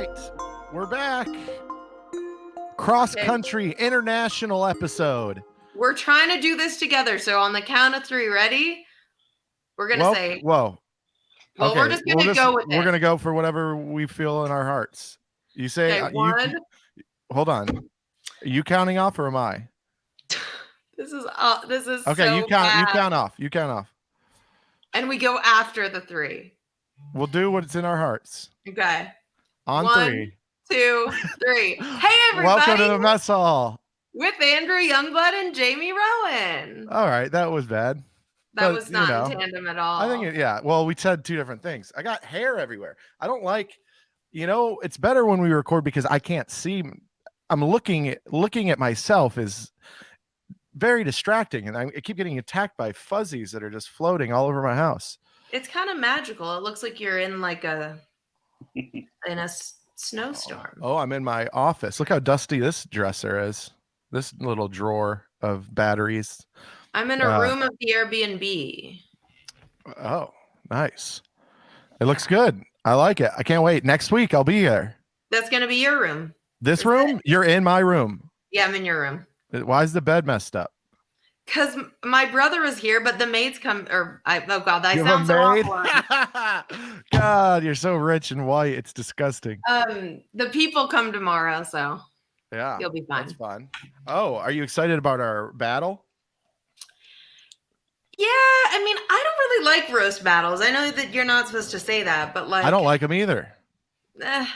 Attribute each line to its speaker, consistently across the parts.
Speaker 1: right, we're back. Cross
Speaker 2: Okay.
Speaker 1: country international episode.
Speaker 2: We're trying to do this together. So on the count of 3, ready? We're going to say,
Speaker 1: whoa.
Speaker 2: well,
Speaker 1: Okay,
Speaker 2: we're just going to go with
Speaker 1: we're
Speaker 2: it.
Speaker 1: gonna go for whatever we feel in our hearts. You say,
Speaker 2: Okay, 1.
Speaker 1: hold on. Are you counting off or am I?
Speaker 2: This is
Speaker 1: Okay,
Speaker 2: so
Speaker 1: you count.
Speaker 2: bad.
Speaker 1: You count off. You count off.
Speaker 2: And we go after the 3.
Speaker 1: We'll do what's in our hearts.
Speaker 2: Okay.
Speaker 1: On
Speaker 2: 1,
Speaker 1: 3.
Speaker 2: 2, 3. Hey, everybody!
Speaker 1: Welcome to the mess hall
Speaker 2: With Andrew Youngblood and Jamie Rowan.
Speaker 1: All right, that was bad.
Speaker 2: That was not in tandem at all.
Speaker 1: I think yeah. Well, we said 2 different things. I got hair everywhere. I don't like. It's better when we record because I can't see. I'm looking at myself is very distracting, and I keep getting attacked by fuzzies that are just floating all over my house.
Speaker 2: It's kind of magical. It looks like you're in in a snowstorm.
Speaker 1: Oh, I'm in my office. Look how dusty this dresser is. This little drawer of batteries.
Speaker 2: I'm in a room of the Airbnb.
Speaker 1: Oh, nice. It looks good. I like it. I can't wait. Next week I'll be here.
Speaker 2: That's going to be your room.
Speaker 1: This room? You're in my room.
Speaker 2: Yeah, I'm in your room.
Speaker 1: Why is the bed messed up?
Speaker 2: Because my brother is here, but the maids come, oh God, that
Speaker 1: you
Speaker 2: sounds so awful.
Speaker 1: God, you're so rich and white. It's disgusting.
Speaker 2: The people come tomorrow, so
Speaker 1: yeah,
Speaker 2: you'll be fine.
Speaker 1: That's fun. Oh, are you excited about our battle?
Speaker 2: Yeah, I mean, I don't really like roast battles. I know that you're not supposed to say that, but
Speaker 1: I don't like them either.
Speaker 2: Eh.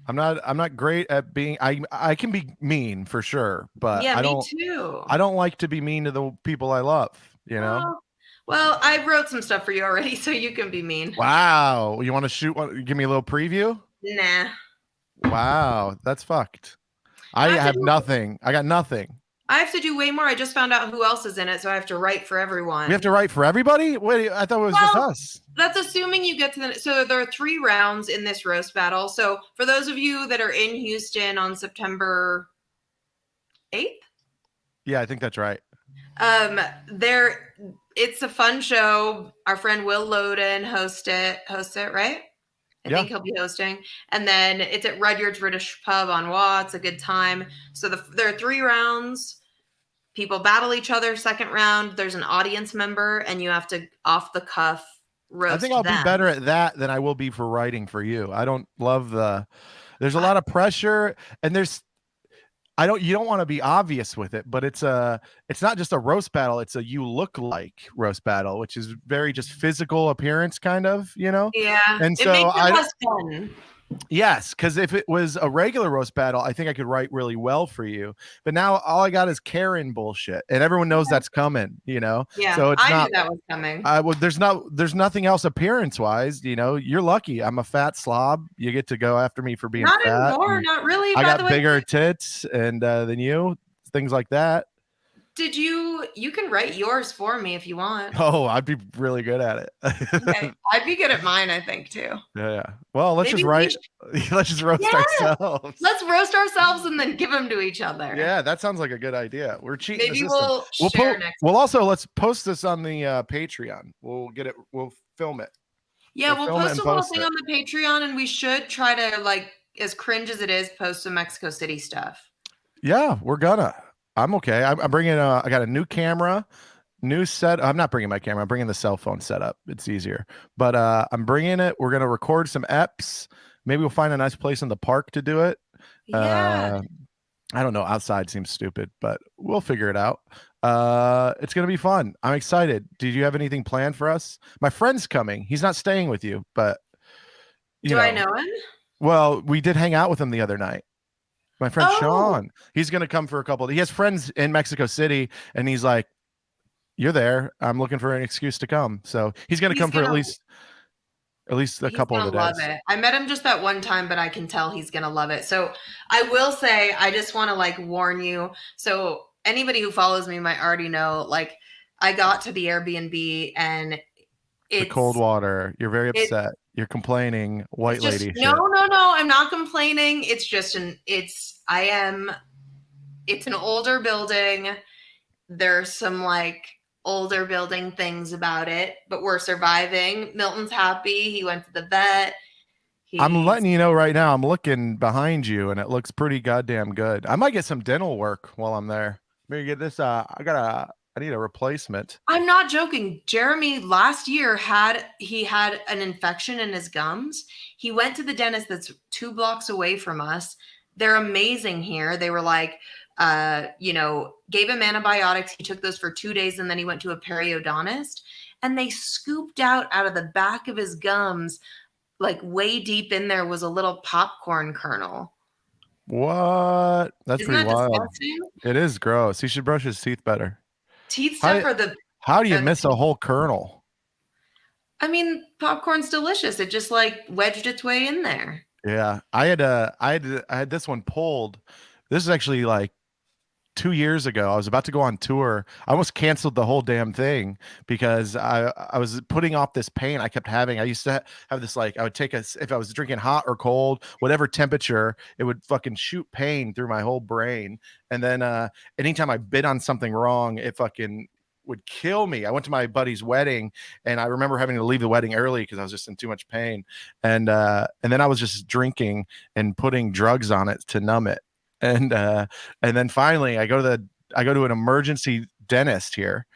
Speaker 1: I'm not great at being. I can be mean for sure, but
Speaker 2: yeah,
Speaker 1: I don't.
Speaker 2: Me too.
Speaker 1: I don't like to be mean to the people I love.
Speaker 2: Well, I wrote some stuff for you already, so you can be mean.
Speaker 1: Wow, you want to shoot one? Give me a little preview.
Speaker 2: Nah.
Speaker 1: Wow, that's fucked. I have nothing. I got nothing.
Speaker 2: I have to do way more. I just found out who else is in it, so I have to write for everyone.
Speaker 1: We have to write for everybody? Wait, I thought it was just us.
Speaker 2: That's assuming you get to so there are 3 rounds in this roast battle. So for those of you that are in Houston on September 8th?
Speaker 1: Yeah, I think that's right.
Speaker 2: It's a fun show. Our friend Will Loden hosts it, right? I think he'll be hosting. And then it's at Rudyard's British Pub on Waugh. It's a good time. So there are 3 rounds. People battle each other. Second round, there's an audience member, and you have to off the cuff roast.
Speaker 1: I think I'll be better at that than I will be for writing for you. I don't love there's a lot of pressure, and you don't want to be obvious with it, but it's not just a roast battle. It's a you look like roast battle, which is very just physical appearance kind of, Yeah.
Speaker 2: And so it makes it less fun.
Speaker 1: Yes, because if it was a regular roast battle, I think I could write really well for you. But now all I got is Karen bullshit, and everyone knows that's coming.
Speaker 2: Yeah,
Speaker 1: so it's
Speaker 2: I knew that was coming.
Speaker 1: There's nothing else appearance wise. You're lucky. I'm a fat slob. You get to go after me for being
Speaker 2: not
Speaker 1: fat.
Speaker 2: Anymore, not really.
Speaker 1: I got bigger tits and than you. Things like that.
Speaker 2: Did you can write yours for me if you want.
Speaker 1: Oh, I'd be really good at it.
Speaker 2: Okay. I'd be good at mine, I think, too.
Speaker 1: Yeah. Well, let's just roast ourselves.
Speaker 2: Let's roast ourselves and then give them to each other.
Speaker 1: Yeah, that sounds like a good idea. We're cheating.
Speaker 2: Maybe we'll share next
Speaker 1: we'll also let's post this on the Patreon. We'll film it.
Speaker 2: Yeah, we'll post a little thing on the Patreon, and we should try to, as cringe as it is, post some Mexico City stuff.
Speaker 1: Yeah, we're gonna. I'm okay. I'm bringing I got a new camera, new set. I'm not bringing my camera. I'm bringing the cell phone setup. It's easier. But I'm bringing it. We're going to record some eps. Maybe we'll find a nice place in the park to do it.
Speaker 2: Yeah.
Speaker 1: I don't know. Outside seems stupid, but we'll figure it out. It's going to be fun. I'm excited. Did you have anything planned for us? My friend's coming. He's not staying with you, but
Speaker 2: Do I know him?
Speaker 1: Well, we did hang out with him the other night. My friend Sean, he's going to come for a couple. He has friends in Mexico City, and he's like, "You're there. I'm looking for an excuse to come." So he's going to come for at least a couple of the days.
Speaker 2: Love it. I met him just that one time, but I can tell he's going to love it. So I will say, I just want to warn you. So anybody who follows me might already know. I got to the Airbnb and it's
Speaker 1: the cold water. You're very upset. You're complaining, white lady.
Speaker 2: No, I'm not complaining. It's just it's an older building. There's some older building things about it, but we're surviving. Milton's happy. He went to the vet.
Speaker 1: I'm
Speaker 2: He's
Speaker 1: letting you know right now, I'm looking behind you and it looks pretty goddamn good. I might get some dental work while I'm there. Maybe get this I need a replacement.
Speaker 2: I'm not joking. Jeremy last year had an infection in his gums. He went to the dentist that's 2 blocks away from us. They're amazing here. They were like, gave him antibiotics. He took those for 2 days and then he went to a periodontist and they scooped out of the back of his gums, like way deep in there was a little popcorn kernel.
Speaker 1: What? That's
Speaker 2: Isn't
Speaker 1: pretty
Speaker 2: that
Speaker 1: wild.
Speaker 2: disgusting?
Speaker 1: It is gross. He should brush his teeth better.
Speaker 2: Teeth
Speaker 1: How
Speaker 2: stuff
Speaker 1: do,
Speaker 2: are the
Speaker 1: how do you
Speaker 2: are the
Speaker 1: miss a whole kernel?
Speaker 2: I mean, popcorn's delicious. It just like wedged its way in there.
Speaker 1: Yeah, I had this one pulled. This is actually like 2 years ago. I was about to go on tour. I almost canceled the whole damn thing because I was putting off this pain I kept having. I used to have this like I would take if I was drinking hot or cold, whatever temperature, it would fucking shoot pain through my whole brain. And then anytime I bit on something wrong, it fucking would kill me. I went to my buddy's wedding and I remember having to leave the wedding early because I was just in too much pain. And then I was just drinking and putting drugs on it to numb it. And then finally I go to an emergency dentist here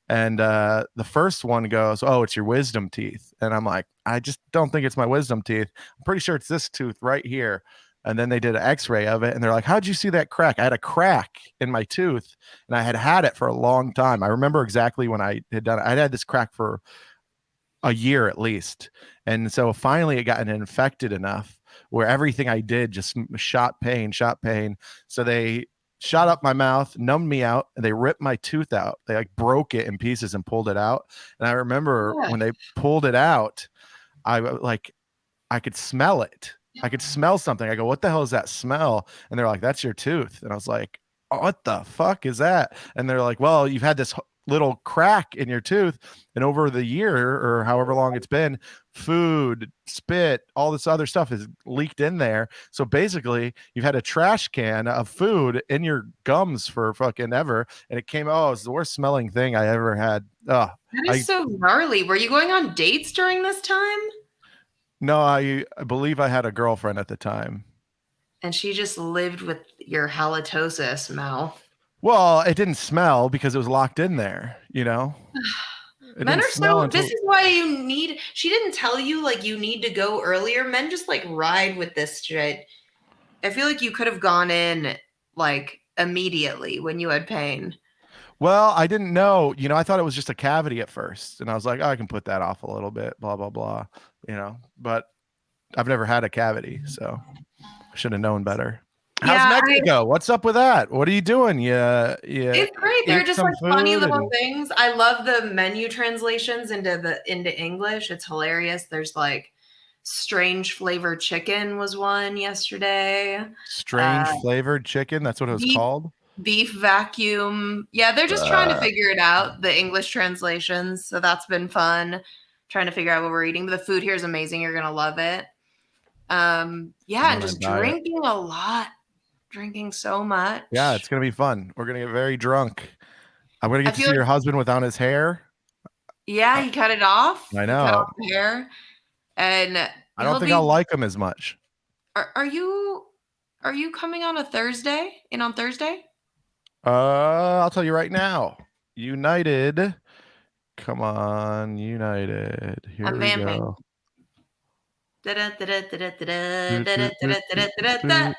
Speaker 1: and the first one goes, "Oh, it's your wisdom teeth." And I'm like, "I just don't think it's my wisdom teeth. I'm pretty sure it's this tooth right here." And then they did an x-ray of it and they're like, "How'd you see that crack?" I had a crack in my tooth and I had it for a long time. I remember exactly when I had done it. I'd had this crack for a year at least. And so finally it got infected enough where everything I did just shot pain, shot pain. So they shot up my mouth, numbed me out, and they ripped my tooth out. They like broke it in pieces and pulled it out. And I remember
Speaker 2: Yeah.
Speaker 1: when they pulled it out, I could smell it. I could smell something. I go, "What the hell is that smell?" And they're like, "That's your tooth." And I was like, "Oh, what the fuck is that?" And they're like, "Well, you've had this little crack in your tooth, and over the year or however long it's been, food, spit, all this other stuff is leaked in there. So basically, you've had a trash can of food in your gums for fucking ever, and it came. Oh, it's the worst smelling thing I ever had. Oh,
Speaker 2: That is
Speaker 1: I
Speaker 2: so gnarly. Were you going on dates during this time?
Speaker 1: no, I believe I had a girlfriend at the time.
Speaker 2: And she just lived with your halitosis mouth.
Speaker 1: Well, it didn't smell because it was locked in there, you know? It
Speaker 2: Men
Speaker 1: didn't
Speaker 2: are
Speaker 1: smell
Speaker 2: so, this
Speaker 1: until
Speaker 2: is why she didn't tell you like you need to go earlier. Men just like ride with this shit. I feel like you could have gone in like immediately when you had pain.
Speaker 1: well, I didn't know, I thought it was just a cavity at first. And I was like, "Oh, I can put that off a little bit, blah, blah, blah, but I've never had a cavity, so I should have known better. How's
Speaker 2: Yeah,
Speaker 1: Mexico? What's up with that? What are you doing?
Speaker 2: it's great. They're
Speaker 1: Ate
Speaker 2: just
Speaker 1: some
Speaker 2: like funny
Speaker 1: food
Speaker 2: little
Speaker 1: and
Speaker 2: things. I love the menu translations into English. It's hilarious. There's like strange flavored chicken was one yesterday. Uh,
Speaker 1: strange flavored chicken. That's what it was
Speaker 2: beef
Speaker 1: called.
Speaker 2: beef vacuum. Yeah, they're just trying to
Speaker 1: Uh,
Speaker 2: figure it out, the English translations. So that's been fun trying to figure out what we're eating. But the food here is amazing. You're gonna love it.
Speaker 1: I'm
Speaker 2: Yeah, and
Speaker 1: gonna
Speaker 2: just
Speaker 1: buy it.
Speaker 2: drinking a lot, drinking so
Speaker 1: Yeah,
Speaker 2: much.
Speaker 1: it's gonna be fun. We're gonna get very drunk. I'm gonna
Speaker 2: I
Speaker 1: get to
Speaker 2: feel
Speaker 1: see
Speaker 2: like
Speaker 1: your husband without his hair.
Speaker 2: yeah,
Speaker 1: Uh,
Speaker 2: he cut it off.
Speaker 1: I
Speaker 2: He cut
Speaker 1: know.
Speaker 2: off the hair, and
Speaker 1: I don't
Speaker 2: he'll
Speaker 1: think I'll
Speaker 2: be.
Speaker 1: like him as much.
Speaker 2: Are you coming on a Thursday? In on Thursday?
Speaker 1: I'll tell you right now. United. Come on, United. Here
Speaker 2: I'm
Speaker 1: we
Speaker 2: vamping.
Speaker 1: go. Doot, doot, doot, doot, doot,
Speaker 2: Da-da-da-da-da-da-da-da-da-da.
Speaker 1: doot.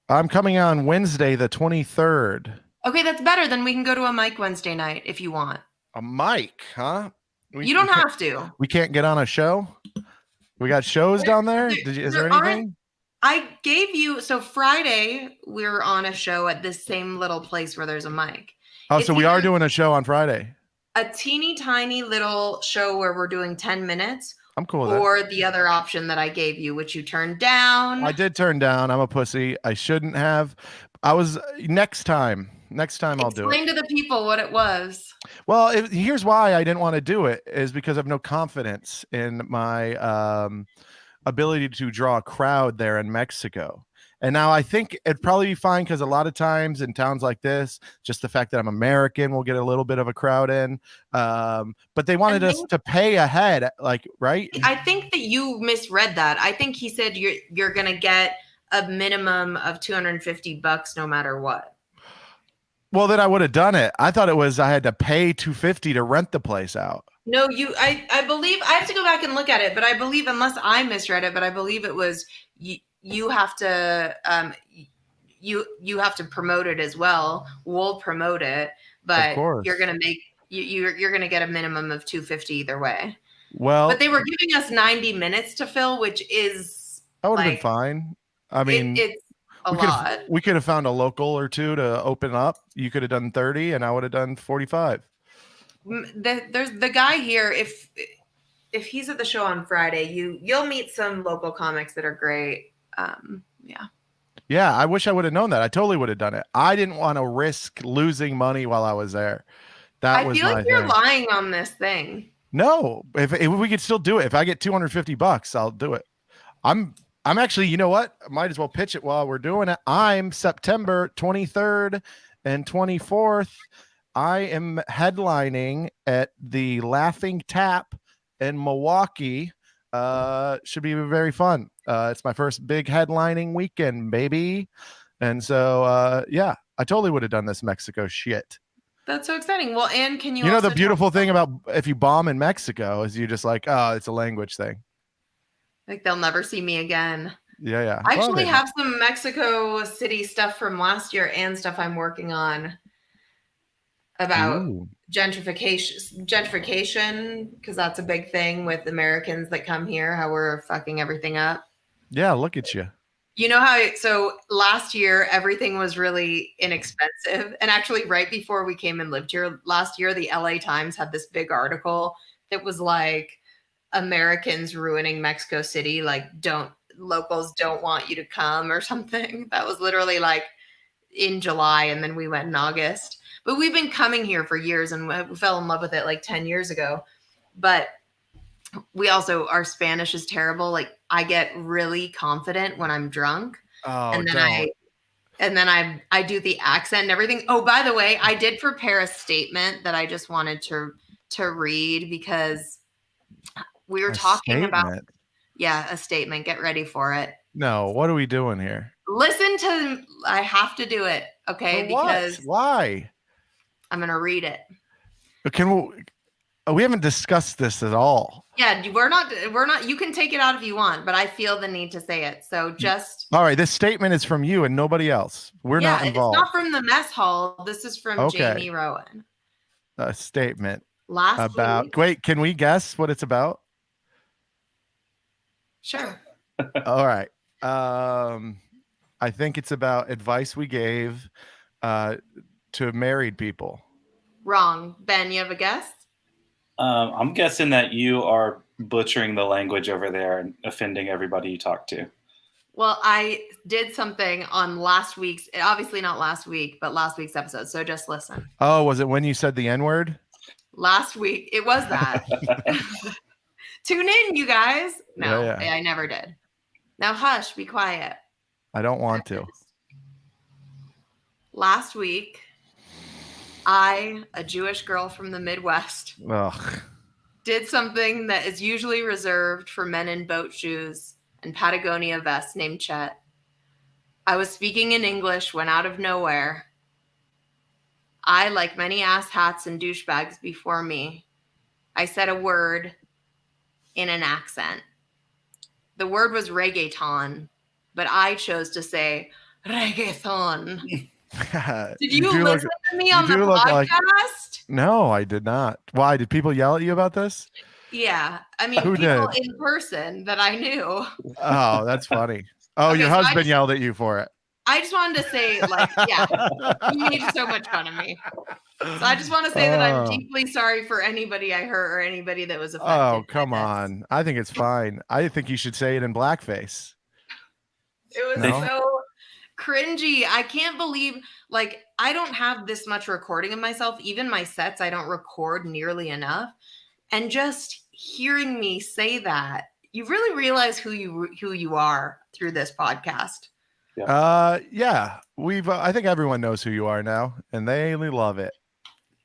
Speaker 1: I'm coming on Wednesday, the 23rd.
Speaker 2: Okay, that's better. Then we can go to a Mike Wednesday night if you want.
Speaker 1: A mic, huh? We
Speaker 2: You
Speaker 1: we
Speaker 2: don't
Speaker 1: can't
Speaker 2: have to.
Speaker 1: we can't get on a show. We got shows
Speaker 2: There,
Speaker 1: down there.
Speaker 2: there,
Speaker 1: Is there
Speaker 2: there aren't.
Speaker 1: anything?
Speaker 2: I gave you so Friday we were on a show at this same little place where there's a mic.
Speaker 1: Oh,
Speaker 2: It's
Speaker 1: so we are
Speaker 2: either
Speaker 1: doing a show on Friday.
Speaker 2: a teeny tiny little show where we're doing 10 minutes
Speaker 1: I'm cool with that.
Speaker 2: or the other option that I gave you, which you turned
Speaker 1: I
Speaker 2: down.
Speaker 1: did turn down. I'm a pussy. I shouldn't have. I was next time. Next time I'll do it.
Speaker 2: Explain to the people what it was.
Speaker 1: Well, here's why I didn't want to do it is because I have no confidence in my ability to draw a crowd there in Mexico. And now I think it'd probably be fine because a lot of times in towns like this, just the fact that I'm American will get a little bit of a crowd in. But they wanted us to pay ahead, like, right?
Speaker 2: I think that you misread that. I think he said you're gonna get a minimum of $250 no matter what.
Speaker 1: Well, then I would have done it. I thought it was I had to pay $250 to rent the place out.
Speaker 2: No, I believe I have to go back and look at it, but I believe, unless I misread it, but I believe it was you have to you have to promote it as well. We'll promote it, but you're gonna make you're gonna get a minimum of $250 either way.
Speaker 1: Well,
Speaker 2: but they were giving us 90 minutes to fill, which is
Speaker 1: that would have been fine. I mean,
Speaker 2: it's a lot.
Speaker 1: We could have found a local or two to open up. You could have done 30 and I would have done 45.
Speaker 2: There's the guy here. If he's at the show on Friday, you'll meet some local comics that are great. Yeah,
Speaker 1: I wish I would have known that. I totally would have done it. I didn't want to risk losing money while I was there.
Speaker 2: I feel like you're lying on this thing.
Speaker 1: No, if we could still do it. If I get $250, I'll do it. I'm actually, you know what? I might as well pitch it while we're doing it. I'm September 23rd and 24th. I am headlining at the Laughing Tap in Milwaukee. Should be very fun. It's my first big headlining weekend, baby. And so, I totally would have done this Mexico shit.
Speaker 2: That's so exciting. Well, and can you?
Speaker 1: You know, the beautiful thing about if you bomb in Mexico is you just like, oh, it's a language thing.
Speaker 2: Like they'll never see me again.
Speaker 1: Yeah.
Speaker 2: I actually have some Mexico City stuff from last year and stuff I'm working on about gentrification, because that's a big thing with Americans that come here, how we're fucking everything up.
Speaker 1: Yeah, look at you.
Speaker 2: You know how, so last year, everything was really inexpensive. And actually, right before we came and lived here last year, the LA Times had this big article that was like, Americans ruining Mexico City, like locals don't want you to come or something. That was literally like in July, and then we went in August. But we've been coming here for years, and we fell in love with it like 10 years ago. But we also, our Spanish is terrible. Like I get really confident when I'm drunk.
Speaker 1: Oh,
Speaker 2: and then I do the accent and everything. Oh, by the way, I did prepare a statement that I just wanted to read, because we were talking about a statement. Get ready for it.
Speaker 1: No, what are we doing here?
Speaker 2: Listen to, I have to do it, okay? Because
Speaker 1: why?
Speaker 2: I'm gonna read it.
Speaker 1: We haven't discussed this at all.
Speaker 2: Yeah, we're not. You can take it out if you want, but I feel the need to say it. So just.
Speaker 1: All right, this statement is from you and nobody else. We're not involved.
Speaker 2: It's not from the mess hall. This is from Jamie Rowan.
Speaker 1: A statement
Speaker 2: week.
Speaker 1: Wait, can we guess what it's about?
Speaker 2: Sure.
Speaker 1: All right. I think it's about advice we gave to married people.
Speaker 2: Wrong. Ben, you have a guess?
Speaker 3: I'm guessing that you are butchering the language over there and offending everybody you talk to.
Speaker 2: Well, I did something on last week's, obviously not last week, but last week's episode. So just listen.
Speaker 1: Oh, was it when you said the N-word?
Speaker 2: Last week. It was that. Tune in, you guys. No, I never did. Now hush, be quiet.
Speaker 1: I don't want to.
Speaker 2: Last week, I, a Jewish girl from the Midwest, did something that is usually reserved for men in boat shoes and Patagonia vests named Chet. I was speaking in English when out of nowhere, I, like many ass hats and douchebags before me, I said a word in an accent. The word was reggaeton, but I chose to say reggaeton. Did you listen to me on the podcast?
Speaker 1: No, I did not. Why? Did people yell at you about this?
Speaker 2: Yeah. I mean, people in person that I knew.
Speaker 1: Oh, that's funny. Oh, okay, your husband yelled at you for it.
Speaker 2: I just wanted to say, like, he made so much fun of me. So I just want to say that I'm deeply sorry for anybody I hurt or anybody that was affected.
Speaker 1: Oh, come on. I think it's fine. I think you should say it in blackface.
Speaker 2: It was so cringy. I can't believe, like, I don't have this much recording of myself. Even my sets, I don't record nearly enough. And just hearing me say that, you really realize who you are through this podcast.
Speaker 1: Yeah, we've. I think everyone knows who you are now, and they love it.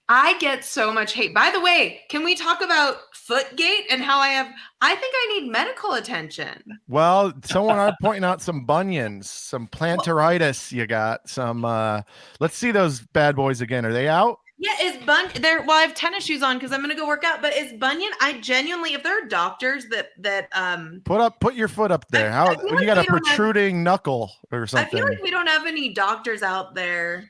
Speaker 2: I get so much hate. By the way, can we talk about Footgate and how I think I need medical attention.
Speaker 1: Well, someone are pointing out some bunions, some plantar you got some. Let's see those bad boys again. Are they out?
Speaker 2: Yeah, well, I have tennis shoes on because I'm gonna go work out. But is bunion? I genuinely, if there are doctors that
Speaker 1: put your foot up there.
Speaker 2: I feel
Speaker 1: You
Speaker 2: like
Speaker 1: got a
Speaker 2: we don't have-
Speaker 1: protruding knuckle or
Speaker 2: I
Speaker 1: something?
Speaker 2: feel like we don't have any doctors out there.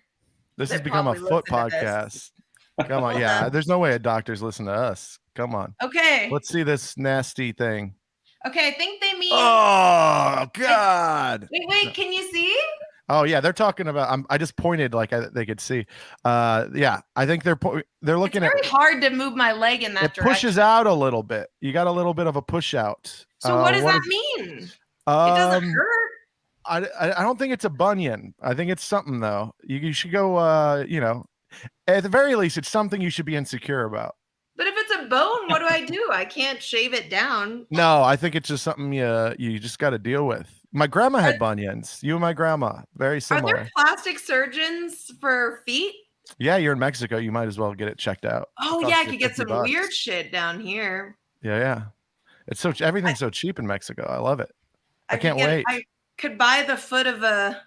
Speaker 1: This has
Speaker 2: that
Speaker 1: become a
Speaker 2: probably
Speaker 1: foot
Speaker 2: listen to this.
Speaker 1: podcast. Come on,
Speaker 2: Hold
Speaker 1: yeah.
Speaker 2: on.
Speaker 1: There's no way a doctors listen to us. Come on.
Speaker 2: Okay.
Speaker 1: Let's see this nasty thing.
Speaker 2: Okay, I think they mean.
Speaker 1: Oh God!
Speaker 2: Wait. Can you see?
Speaker 1: Oh yeah, they're talking about. I just pointed like they could see. Yeah, I think they're looking
Speaker 2: It's very hard to move my leg in that
Speaker 1: it
Speaker 2: direction.
Speaker 1: pushes out a little bit. You got a little bit of a push out.
Speaker 2: So what does that mean? It doesn't hurt.
Speaker 1: I don't think it's a bunion. I think it's something though. You should go. At the very least, it's something you should be insecure about.
Speaker 2: But if it's a bone, what do I do? I can't shave it down.
Speaker 1: No, I think it's just something you just got to deal with. My grandma had bunions. You and my grandma, very similar.
Speaker 2: Are there plastic surgeons for feet?
Speaker 1: Yeah, you're in Mexico. You might as well get it checked out.
Speaker 2: Oh yeah, I could get some weird shit down here.
Speaker 1: Yeah. It's everything's so cheap in Mexico. I love it. I can't wait.
Speaker 2: I could buy the foot of a,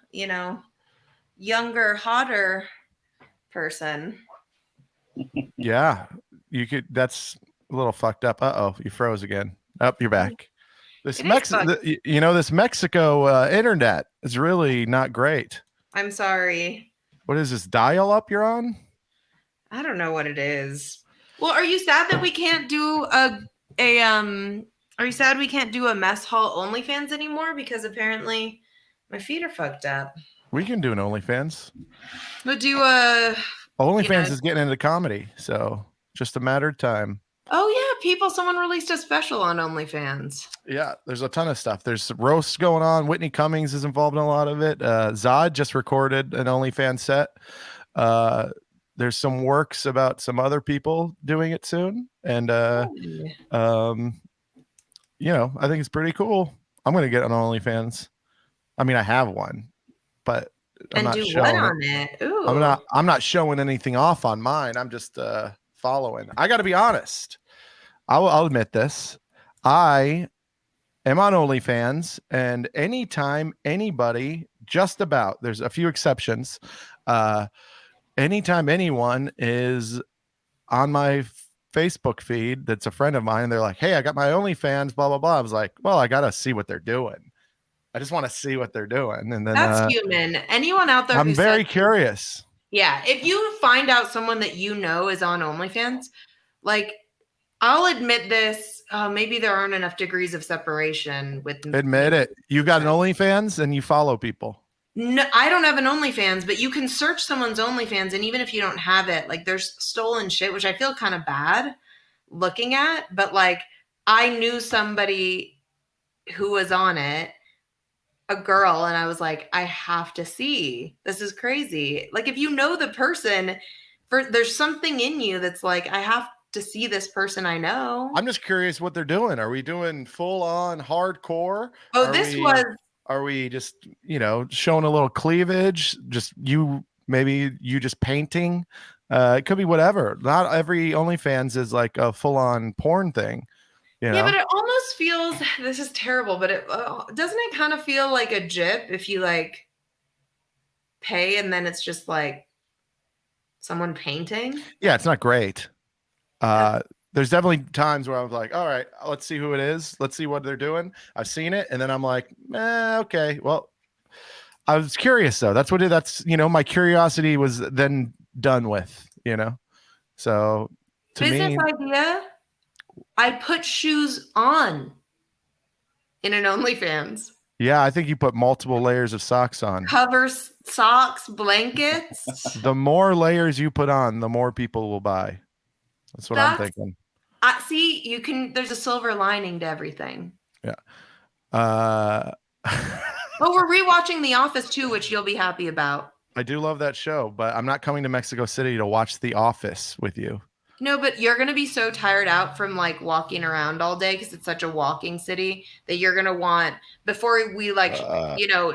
Speaker 2: younger, hotter person.
Speaker 1: Yeah, you could. That's a little fucked up. Oh, you froze again. Up, you're back. This Mexico, this Mexico internet is really not great.
Speaker 2: I'm sorry.
Speaker 1: What is this dial up you're on?
Speaker 2: I don't know what it is. Well, are you sad that we can't do Are you sad we can't do a mess hall OnlyFans anymore? Because apparently my feet are fucked up.
Speaker 1: We can do an OnlyFans.
Speaker 2: We'll do a
Speaker 1: OnlyFans is getting into comedy, so just a matter of time.
Speaker 2: Oh yeah, someone released a special on OnlyFans.
Speaker 1: Yeah, there's a ton of stuff. There's roasts going on. Whitney Cummings is involved in a lot of it. Zod just recorded an OnlyFans set. There's some works about some other people doing it soon, and I think it's pretty cool. I'm gonna get on OnlyFans. I mean, I have one, but I'm not showing
Speaker 2: on it. Ooh.
Speaker 1: I'm not showing anything off on mine. I'm just following. I got to be honest. I'll admit this. I am on OnlyFans, and anytime anybody, just about, there's a few exceptions, anytime anyone is on my Facebook feed that's a friend of mine, they're like, hey, I got my OnlyFans, blah, blah, blah. I was like, well, I got to see what they're doing. I just want to see what they're doing. And then
Speaker 2: that's human. Anyone out there
Speaker 1: I'm very curious.
Speaker 2: Yeah. If you find out someone that you know is on OnlyFans, like, I'll admit this. Maybe there aren't enough degrees of separation with.
Speaker 1: Admit it. You got an OnlyFans and you follow people.
Speaker 2: No, I don't have an OnlyFans, but you can search someone's OnlyFans, and even if you don't have it, like, there's stolen shit, which I feel kind of bad looking at. But like, I knew somebody who was on it, a girl, and I was like, I have to see. This is crazy. Like, if you know the person, there's something in you that's like, I have to see this person I know.
Speaker 1: I'm just curious what they're doing. Are we doing full on hardcore? Are we just, showing a little cleavage? Just maybe you just painting? It could be whatever. Not every OnlyFans is like a full on porn thing.
Speaker 2: Yeah, but it almost feels, this is terrible, but doesn't it kind of feel like a jip if you like pay and then it's just like someone painting?
Speaker 1: Yeah, it's not great. There's definitely times where I was like, all right, let's see who it is. Let's see what they're doing. I've seen it. And then I'm like, okay, well, I was curious though. That's my curiosity was then done with, so to
Speaker 2: business idea. I put shoes on in an OnlyFans.
Speaker 1: Yeah, I think you put multiple layers of socks on.
Speaker 2: Covers, socks, blankets.
Speaker 1: The more layers you put on, the more people will buy. That's what I'm thinking.
Speaker 2: See, there's a silver lining to everything.
Speaker 1: Yeah.
Speaker 2: But we're rewatching The Office too, which you'll be happy about.
Speaker 1: I do love that show, but I'm not coming to Mexico City to watch The Office with you.
Speaker 2: No, but you're going to be so tired out from like walking around all day because it's such a walking city that you're going to want, before we like,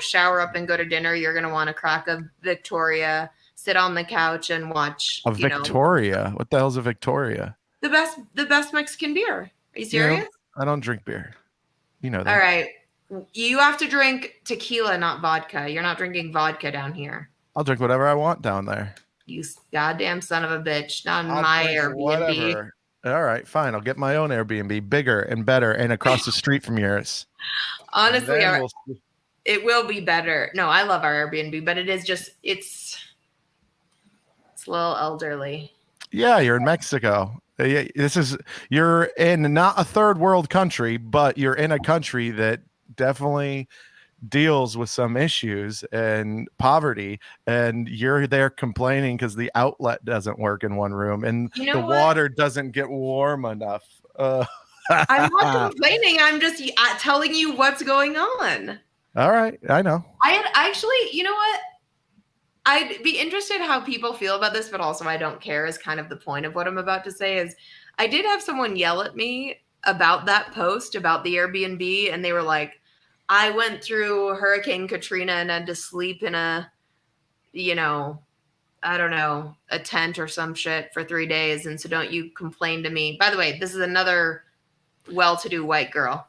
Speaker 2: shower up and go to dinner, you're going to want to crack a Victoria, sit on the couch and watch,
Speaker 1: A Victoria? What the hell's a Victoria?
Speaker 2: the best Mexican beer. Are you serious?
Speaker 1: I don't drink beer. You know that.
Speaker 2: All right. You have to drink tequila, not vodka. You're not drinking vodka down here.
Speaker 1: I'll drink whatever I want down there.
Speaker 2: You goddamn son of a bitch. Not in
Speaker 1: I'll
Speaker 2: my
Speaker 1: drink
Speaker 2: Airbnb.
Speaker 1: whatever. All right, fine. I'll get my own Airbnb, bigger and better, and across the street from yours.
Speaker 2: Honestly, it will be better. No, I love our Airbnb, but it is just it's a little elderly.
Speaker 1: Yeah, you're in Mexico. You're in not a third world country, but you're in a country that definitely deals with some issues and poverty, and you're there complaining because the outlet doesn't work in one room and the water doesn't get warm enough.
Speaker 2: I'm not complaining. I'm just telling you what's going on.
Speaker 1: All right, I know.
Speaker 2: I had actually, you know what? I'd be interested how people feel about this, but also I don't care is kind of the point of what I'm about to say. Is I did have someone yell at me about that post about the Airbnb, and they were like, I went through Hurricane Katrina and had to sleep in a, I don't know, a tent or some shit for 3 days. And so don't you complain to me. By the way, this is another well-to-do white girl.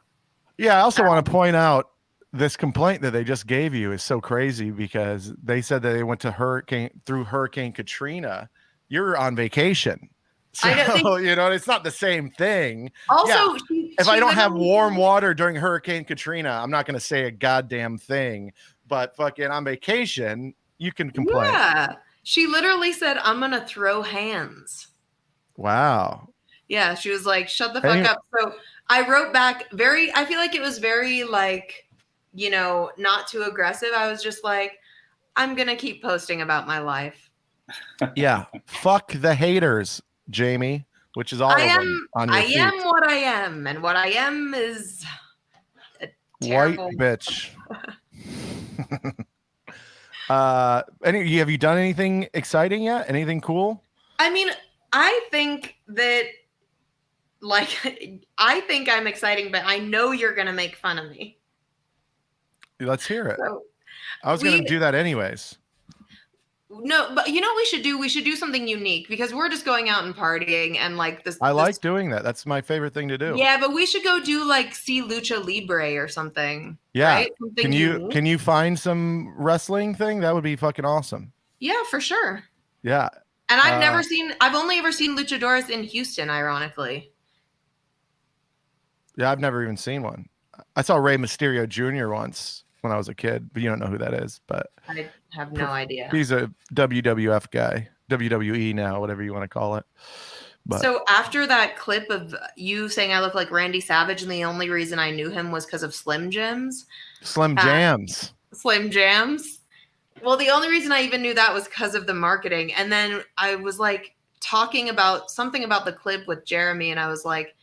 Speaker 1: Yeah, I also want to point out this complaint that they just gave you is so crazy because they said that they went to Hurricane Katrina. You're on vacation. So, it's not the same thing.
Speaker 2: Also,
Speaker 1: if I don't have warm water during Hurricane Katrina, I'm not going to say a goddamn thing. But fucking on vacation, you can complain.
Speaker 2: Yeah. She literally said, I'm going to throw hands.
Speaker 1: Wow.
Speaker 2: Yeah. She was like, shut the fuck up. So I wrote back I feel like it was very like, not too aggressive. I was just like, I'm going to keep posting about my life.
Speaker 1: Yeah. Fuck the haters, Jamie, which is all of them on your feet.
Speaker 2: I am what I am, and what I am is a terrible
Speaker 1: white bitch. Have you done anything exciting yet? Anything cool?
Speaker 2: I mean, I think that, I think I'm exciting, but I know you're gonna make fun of me.
Speaker 1: Let's hear it.
Speaker 2: So
Speaker 1: I was gonna do that anyways.
Speaker 2: No, but you know what we should do? We should do something unique because we're just going out and partying and like this.
Speaker 1: I like doing that. That's my favorite thing to do.
Speaker 2: Yeah, but we should go do like see Lucha Libre or something.
Speaker 1: Yeah.
Speaker 2: Right? Something
Speaker 1: can you find some wrestling thing? That would be fucking awesome.
Speaker 2: Yeah, for sure.
Speaker 1: Yeah.
Speaker 2: And I've only ever seen luchadores in Houston, ironically.
Speaker 1: Yeah, I've never even seen one. I saw Rey Mysterio Jr. once when I was a kid, but you don't know who that is. But
Speaker 2: I have no idea.
Speaker 1: He's a WWF guy, WWE now, whatever you want to call it. But
Speaker 2: so after that clip of you saying I look like Randy Savage, and the only reason I knew him was because of Slim Jims.
Speaker 1: Slim Jams.
Speaker 2: Slim Jams. Well, the only reason I even knew that was because of the marketing. And then I was like talking about something about the clip with Jeremy, and I was like,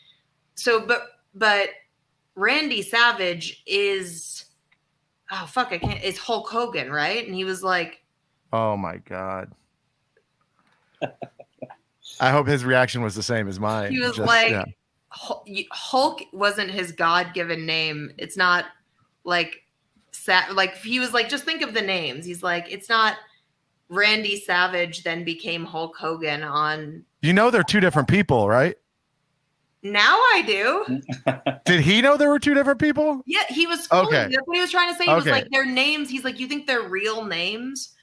Speaker 2: but Randy Savage is, is Hulk Hogan, right? And he was like,
Speaker 1: oh my God. I hope his reaction was the same as mine.
Speaker 2: He was Hulk wasn't his God-given name. It's not like, he was like, just think of the names. He's like, it's not Randy Savage then became Hulk Hogan on.
Speaker 1: They're two different people, right?
Speaker 2: Now I do.
Speaker 1: Did he know there were two different people?
Speaker 2: Yeah, he was. Okay. That's what he was trying to say. He was like, their names. He's like, you think their real names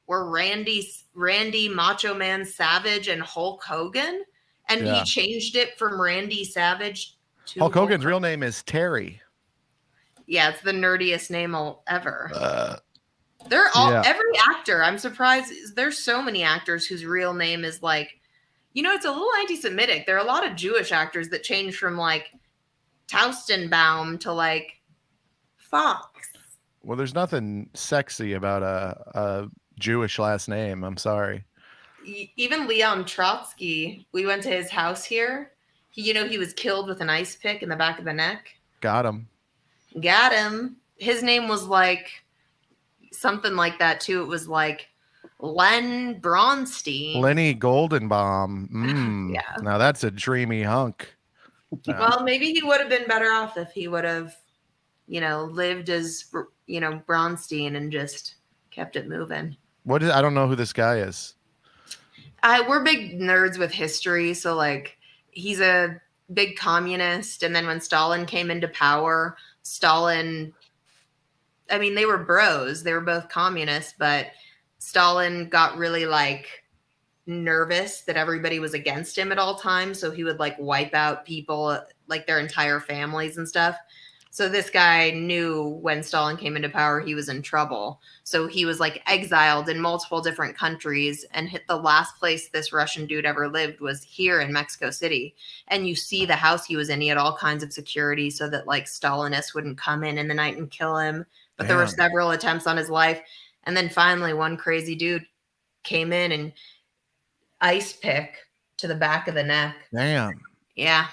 Speaker 2: were Randy Macho Man Savage and Hulk Hogan? And he changed it from Randy Savage to
Speaker 1: Hulk Hogan's real name is Terry.
Speaker 2: Yeah, it's the nerdiest name ever. They're all every actor. I'm surprised. There's so many actors whose real name is like, it's a little anti-Semitic. There are a lot of Jewish actors that change from like Taustenbaum to like Fox.
Speaker 1: Well, there's nothing sexy about a Jewish last name. I'm sorry.
Speaker 2: Even Leon Trotsky, we went to his house here. He was killed with an ice pick in the back of the neck.
Speaker 1: Got him.
Speaker 2: His name was like something like that too. It was like Len Bronstein.
Speaker 1: Lenny Goldenbaum.
Speaker 2: Yeah.
Speaker 1: Now that's a dreamy hunk.
Speaker 2: Well, maybe he would have been better off if he would have, lived as, Bronstein and just kept it moving.
Speaker 1: I don't know who this guy is.
Speaker 2: We're big nerds with history. So, like, he's a big communist. And then when Stalin came into power, they were bros. They were both communists, but Stalin got really, like, nervous that everybody was against him at all times, so he would like wipe out people, like their entire families and stuff. So this guy knew when Stalin came into power he was in trouble, so he was like exiled in multiple different countries, and hit the last place this Russian dude ever lived was here in Mexico City. And you see the house he was in, he had all kinds of security so that like Stalinists wouldn't come in the night and kill him. But there were several attempts on his life, and then finally one crazy dude came in and ice pick to the back of the neck.
Speaker 1: Damn.
Speaker 2: Yeah.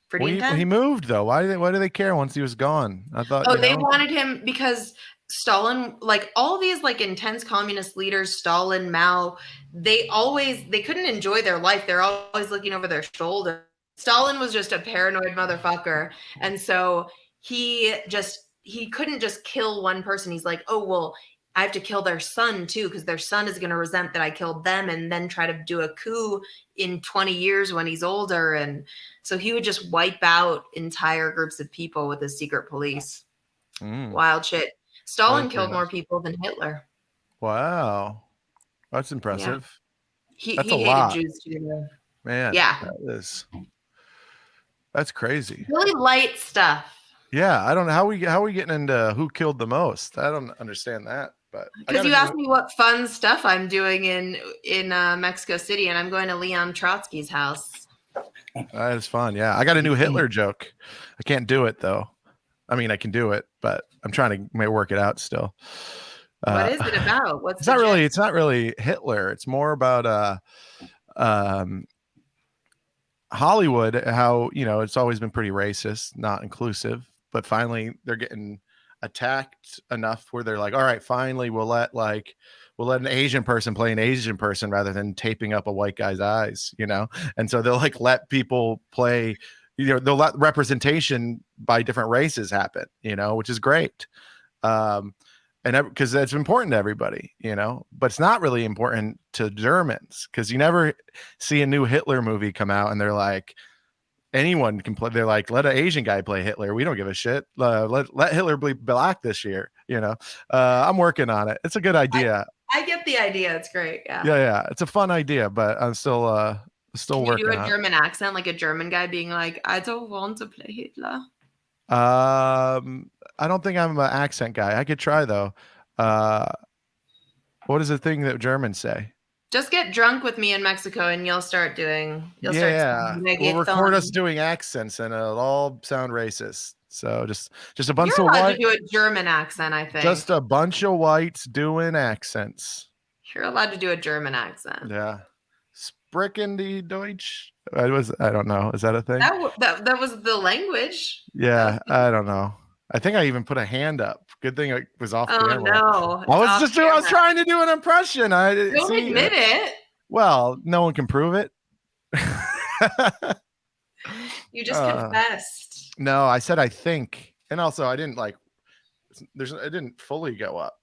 Speaker 2: Pretty intense.
Speaker 1: He moved though. Why do they care once he was gone? I thought.
Speaker 2: Oh, they wanted him because Stalin, like all these like intense communist leaders, Stalin, Mao, they couldn't enjoy their life. They're always looking over their shoulder. Stalin was just a paranoid motherfucker. And so he couldn't just kill one person. He's like, oh, well, I have to kill their son too, because their son is going to resent that I killed them and then try to do a coup in 20 years when he's older. And so he would just wipe out entire groups of people with his secret police. Wild shit. Stalin killed more people than Hitler.
Speaker 1: Wow. That's impressive.
Speaker 2: Yeah.
Speaker 1: That's
Speaker 2: he
Speaker 1: a
Speaker 2: hated
Speaker 1: lot.
Speaker 2: Jews too.
Speaker 1: Man.
Speaker 2: Yeah.
Speaker 1: That's crazy.
Speaker 2: Really light stuff.
Speaker 1: Yeah. I don't know how we getting into who killed the most. I don't understand that. But
Speaker 2: because you asked me what fun stuff I'm doing in Mexico City, and I'm going to Leon Trotsky's house.
Speaker 1: That is fun. Yeah, I got a new Hitler joke. I can't do it though. I mean, I can do it, but I'm trying to work it out still.
Speaker 2: What is it about?
Speaker 1: It's not really Hitler. It's more about Hollywood. How it's always been pretty racist, not inclusive, but finally they're getting attacked enough where they're like, all right, finally we'll let an Asian person play an Asian person rather than taping up a white guy's eyes, and so they'll like let people play, they'll let representation by different races happen, which is great, and because that's important to everybody, but it's not really important to Germans, because you never see a new Hitler movie come out and they're like, anyone can play. They're like, let an Asian guy play Hitler. We don't give a shit. Let Hitler be black this year. I'm working on it. It's a good idea.
Speaker 2: I get the idea. It's great. Yeah.
Speaker 1: Yeah. It's a fun idea, but I'm still working on it.
Speaker 2: Can you do a German accent, like a German guy being like, I don't want to play Hitler?
Speaker 1: I don't think I'm an accent guy. I could try though. What is the thing that Germans say?
Speaker 2: Just get drunk with me in Mexico and you'll start doing. We'll
Speaker 1: record us doing accents and it'll all sound racist. So just a bunch
Speaker 2: You're
Speaker 1: of
Speaker 2: allowed
Speaker 1: white.
Speaker 2: to do a German accent, I think.
Speaker 1: Just a bunch of whites doing accents.
Speaker 2: You're allowed to do a German accent.
Speaker 1: Yeah. Sprechen die Deutsch? I don't know. Is that a thing?
Speaker 2: That was the language.
Speaker 1: Yeah, I don't know. I think I even put a hand up. Good thing it was off camera.
Speaker 2: No.
Speaker 1: I was trying to do an impression.
Speaker 2: Don't admit it.
Speaker 1: Well, no one can prove it.
Speaker 2: You just confessed.
Speaker 1: No, I said I think. And also I didn't it didn't fully go up,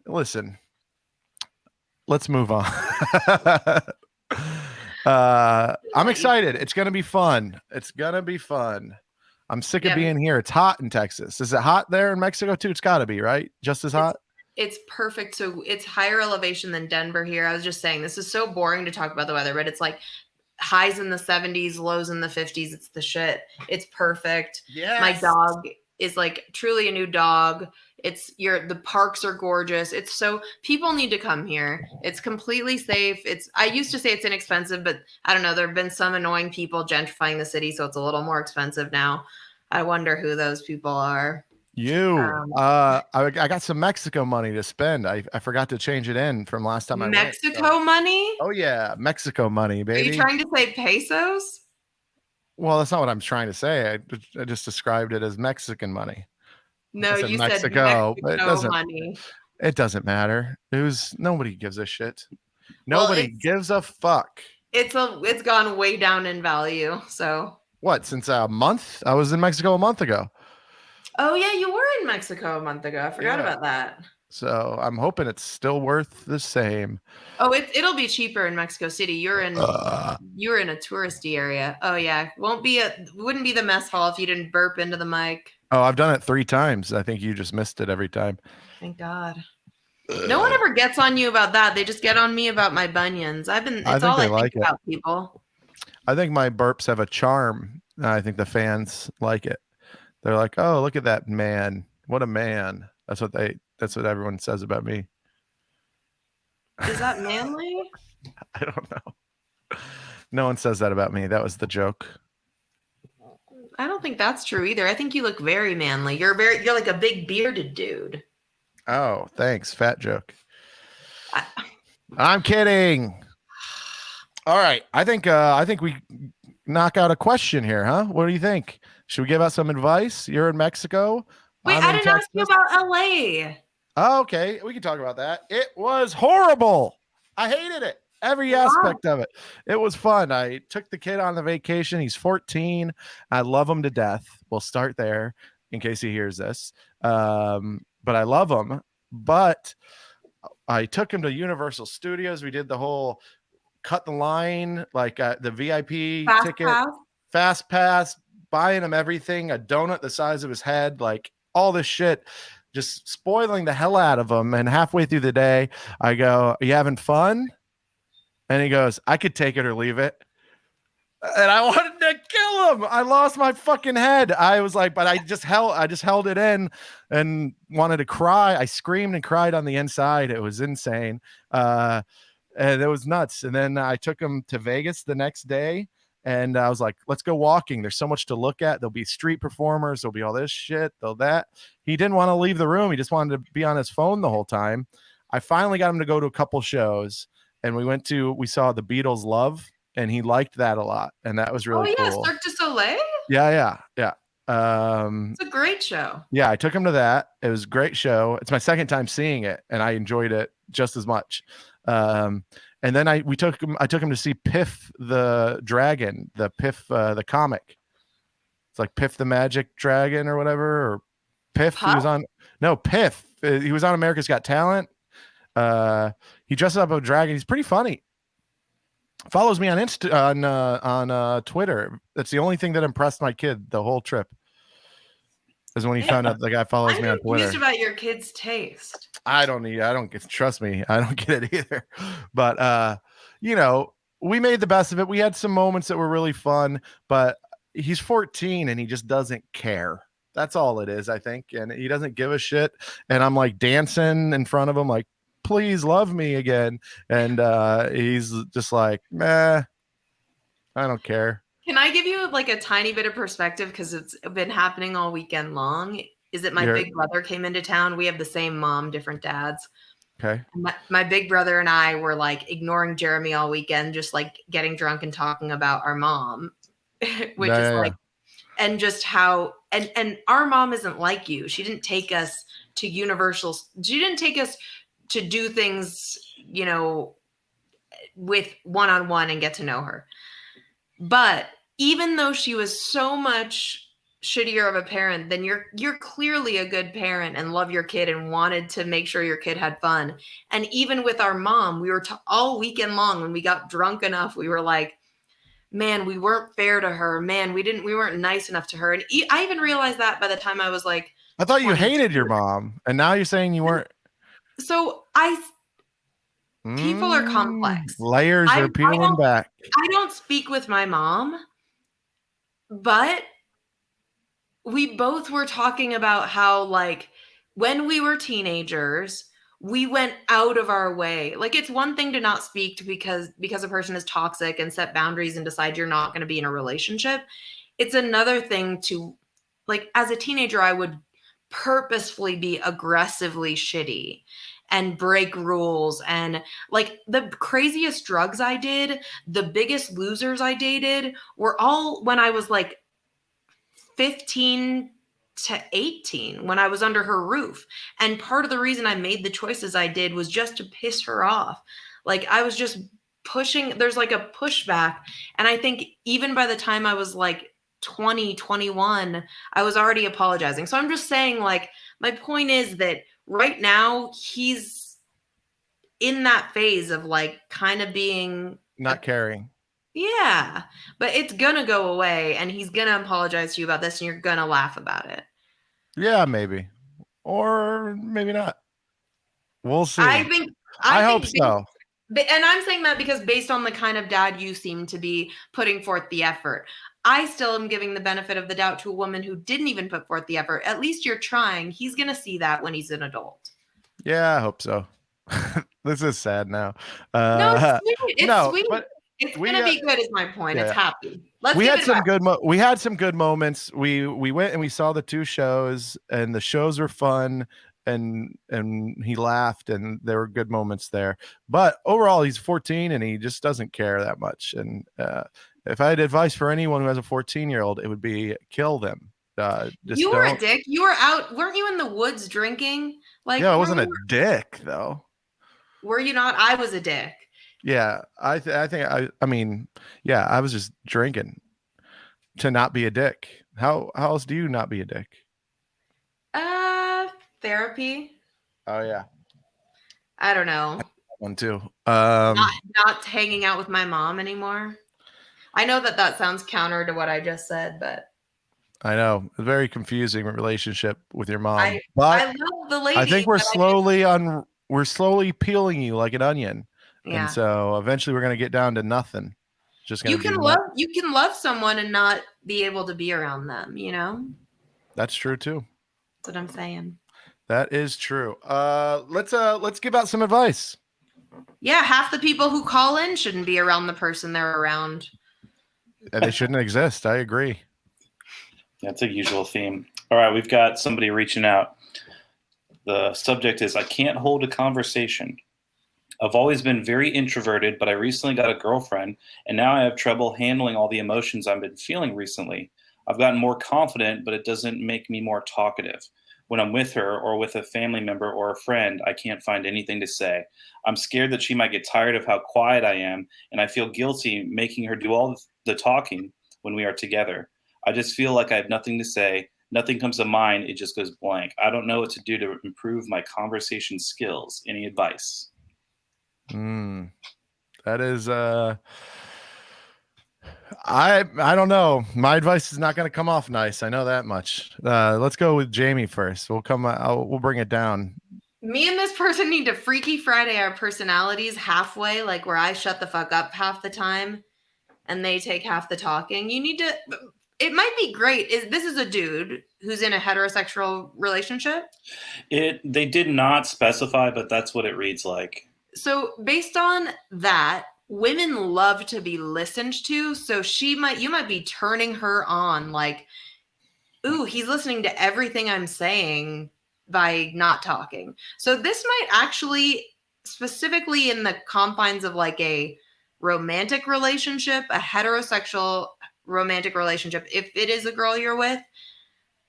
Speaker 1: listen. Let's move on. I'm excited. It's gonna be fun. I'm sick of being here. It's hot in Texas. Is it hot there in Mexico too? It's got to be, right? Just as hot?
Speaker 2: It's perfect. So it's higher elevation than Denver here. I was just saying, this is so boring to talk about the weather, but it's like highs in the 70s, lows in the 50s. It's the shit. It's perfect.
Speaker 1: Yes.
Speaker 2: My dog is like truly a new dog. The parks are gorgeous. People need to come here. It's completely safe. I used to say it's inexpensive, but I don't know. There have been some annoying people gentrifying the city, so it's a little more expensive now. I wonder who those people are.
Speaker 1: I got some Mexico money to spend. I forgot to change it in from last time I went.
Speaker 2: Mexico money?
Speaker 1: Oh yeah, Mexico money, baby.
Speaker 2: Are you trying to say pesos?
Speaker 1: Well, that's not what I'm trying to say. I just described it as Mexican money.
Speaker 2: No, you
Speaker 1: Mexico,
Speaker 2: said Mexico
Speaker 1: but it doesn't.
Speaker 2: money.
Speaker 1: It doesn't matter. Nobody gives a shit.
Speaker 2: Well,
Speaker 1: Nobody gives a fuck.
Speaker 2: It's gone way down in value. So.
Speaker 1: What, since a month? I was in Mexico a month ago.
Speaker 2: Oh yeah, you were in Mexico a month ago. I forgot about that.
Speaker 1: So I'm hoping it's still worth the same.
Speaker 2: Oh, it'll be cheaper in Mexico City. You're in a touristy area. Oh yeah, wouldn't be the mess hall if you didn't burp into the mic.
Speaker 1: Oh, I've done it 3 times. I think you just missed it every time.
Speaker 2: Thank God. No one ever gets on you about that. They just get on me about my bunions. I think about people.
Speaker 1: I think my burps have a charm. I think the fans like it. They're like, "Oh, look at that man. What a man." That's what everyone says about me.
Speaker 2: Is that manly?
Speaker 1: I don't know. No one says that about me. That was the joke.
Speaker 2: I don't think that's true either. I think you look very manly. You're like a big bearded dude.
Speaker 1: Oh, thanks. Fat joke. I'm kidding. All right. I think we knock out a question here, huh? What do you think? Should we give out some advice? You're in Mexico.
Speaker 2: Wait, I didn't ask you about LA.
Speaker 1: Oh, okay. We can talk about that. It was horrible. I hated it. Every aspect of it. It was fun. I took the kid on the vacation. He's 14. I love him to death. We'll start there in case he hears this. But I love him. But I took him to Universal Studios. We did the whole cut the line, like the VIP ticket, fast pass, buying him everything, a donut the size of his head, like all this shit, just spoiling the hell out of him. And halfway through the day, I go, "Are you having fun?" And he goes, "I could take it or leave it." And I wanted to kill him. I lost my fucking head. I was like, but I just held it in and wanted to cry. I screamed and cried on the inside. It was insane. And it was nuts. And then I took him to Vegas the next day. And I was like, let's go walking. There's so much to look at. There'll be street performers. There'll be all this shit. There'll that. He didn't want to leave the room. He just wanted to be on his phone the whole time. I finally got him to go to a couple shows. And we saw the Beatles Love, and he liked that a lot. And that was really cool.
Speaker 2: Cirque du Soleil?
Speaker 1: Yeah.
Speaker 2: It's a great show.
Speaker 1: Yeah, I took him to that. It was a great show. It's my second time seeing it, and I enjoyed it just as much. And then I took him to see Piff the Dragon, the comic. It's like Piff the Magic Dragon or whatever, or Piff. Puff? He was on Piff. He was on America's Got Talent. He dresses up as a dragon. He's pretty funny. Follows me on on Twitter. That's the only thing that impressed my kid the whole trip. Is when he found out the guy follows me on Twitter.
Speaker 2: I'm confused about your kid's taste.
Speaker 1: Trust me, I don't get it either. But we made the best of it. We had some moments that were really fun, but he's 14 and he just doesn't care. That's all it is, I think. And he doesn't give a shit. And I'm like dancing in front of him, like, please love me again. And he's just like, meh, I don't care.
Speaker 2: Can I give you like a tiny bit of perspective? Because it's been happening all weekend long. Is that my big brother came into town. We have the same mom, different dads.
Speaker 1: Okay.
Speaker 2: My big brother and I were like ignoring Jeremy all weekend, just like getting drunk and talking about our mom, which is like, and just how, and our mom isn't like you. She didn't take us to Universal. She didn't take us to do things, with one-on-one and get to know her. But even though she was so much shittier of a parent, then you're clearly a good parent and love your kid and wanted to make sure your kid had fun. And even with our mom, we were all weekend long when we got drunk enough, we were like, man, we weren't fair to her. Man, we weren't nice enough to her. And I even realized that by the time I was like,
Speaker 1: I thought you hated your mom, and now you're saying you weren't.
Speaker 2: So people are complex.
Speaker 1: Layers are peeling back.
Speaker 2: I don't speak with my mom, but we both were talking about how, like, when we were teenagers, we went out of our way. Like, it's one thing to not speak because a person is toxic and set boundaries and decide you're not going to be in a relationship. It's another thing to, like, as a teenager, I would purposefully be aggressively shitty and break rules. And like the craziest drugs I did, the biggest losers I dated were all when I was like 15, to 18 when I was under her roof. And part of the reason I made the choices I did was just to piss her off. Like I was just pushing, there's like a pushback. And I think even by the time I was like 20, 21, I was already apologizing. So I'm just saying, like, my point is that right now he's in that phase of like kind of being
Speaker 1: Not caring.
Speaker 2: yeah, but it's gonna go away and he's gonna apologize to you about this and you're gonna laugh about it.
Speaker 1: Yeah, maybe. Or maybe not. We'll see.
Speaker 2: I
Speaker 1: hope
Speaker 2: think
Speaker 1: so.
Speaker 2: And I'm saying that because based on the kind of dad you seem to be putting forth the effort, I still am giving the benefit of the doubt to a woman who didn't even put forth the effort. At least you're trying. He's going to see that when he's an adult.
Speaker 1: Yeah, I hope so. This is sad now.
Speaker 2: No, it's sweet. It's
Speaker 1: no,
Speaker 2: sweet.
Speaker 1: but
Speaker 2: It's going to be good is my point.
Speaker 1: yeah.
Speaker 2: It's happy. Let's
Speaker 1: we
Speaker 2: give
Speaker 1: had
Speaker 2: it
Speaker 1: some
Speaker 2: back.
Speaker 1: good we had some good moments. We went and we saw the 2 shows, and the shows were fun, and he laughed, and there were good moments there. But overall, he's 14 and he just doesn't care that much. And if I had advice for anyone who has a 14-year-old, it would be kill them. Just
Speaker 2: You were a dick. You were out. Weren't you in the woods drinking? Like,
Speaker 1: yeah, I wasn't a dick though.
Speaker 2: Were you not? I was a dick.
Speaker 1: Yeah, I mean, yeah, I was just drinking to not be a dick. How else do you not be a dick?
Speaker 2: Therapy.
Speaker 1: Oh yeah,
Speaker 2: I don't know.
Speaker 1: one too.
Speaker 2: Not hanging out with my mom anymore. I know that sounds counter to what I just said, but
Speaker 1: I know, a very confusing relationship with your mom.
Speaker 2: I
Speaker 1: but
Speaker 2: love the lady.
Speaker 1: I think we're slowly peeling you like an onion.
Speaker 2: Yeah.
Speaker 1: And so eventually we're going to get down to nothing. Just going to
Speaker 2: you can love someone and not be able to be around them, you know?
Speaker 1: That's true too.
Speaker 2: That's what I'm saying.
Speaker 1: That is true. Let's give out some advice.
Speaker 2: Yeah, half the people who call in shouldn't be around the person they're around.
Speaker 1: And they shouldn't exist. I agree.
Speaker 3: That's a usual theme. All right, we've got somebody reaching out. The subject is, I can't hold a conversation. I've always been very introverted, but I recently got a girlfriend, and now I have trouble handling all the emotions I've been feeling recently. I've gotten more confident, but it doesn't make me more talkative. When I'm with her or with a family member or a friend, I can't find anything to say. I'm scared that she might get tired of how quiet I am, and I feel guilty making her do all the talking when we are together. I just feel like I have nothing to say. Nothing comes to mind. It just goes blank. I don't know what to do to improve my conversation skills. Any advice?
Speaker 1: That is I don't know. My advice is not going to come off nice. I know that much. Let's go with Jamie first. We'll bring it down.
Speaker 2: Me and this person need to Freaky Friday our personalities halfway, like where I shut the fuck up half the time and they take half the talking. It might be great. This is a dude who's in a heterosexual relationship?
Speaker 3: They did not specify, but that's what it reads like.
Speaker 2: So based on that, women love to be listened to. So you might be turning her on like, ooh, he's listening to everything I'm saying by not talking. So this might actually, specifically in the confines of like a romantic relationship, a heterosexual romantic relationship, if it is a girl you're with,